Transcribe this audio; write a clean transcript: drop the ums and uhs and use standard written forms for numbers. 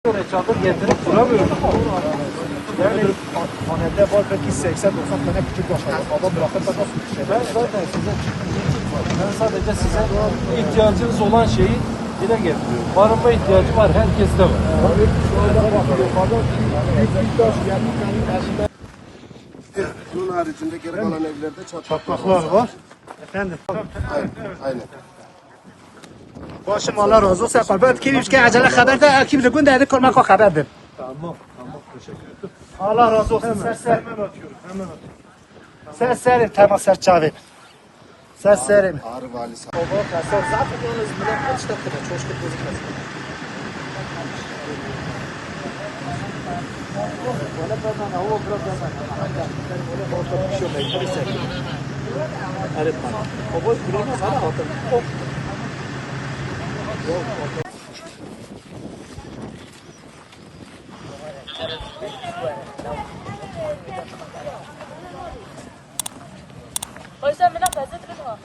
Çadır getirip kuramıyorum. Yani hanede var belki 80-90 tane küçük başlar. Adam bırakır da nasıl bir şey? Ben zaten size ben sadece size ihtiyacınız olan şeyi dile getiriyorum. Barınma ihtiyacı var, herkeste var. Bunun haricinde geri kalan evlerde Çatlaklar var. Efendim. Aynen. Başım Allah razı olsun. Kalbet kim ki acele haber de kim de günde kormak o haberdir. Tamam, teşekkür ederim. Allah razı olsun. Serserim. Serserim tamam serçavim. Serserim. Ağrı valisi. Zaten yalnız millet işte çoşkut gözükmez. Valla ben o biraz orta bir şey olmayı evet bana. O boy kulağına sana atın. Oysa bana fazla tutma.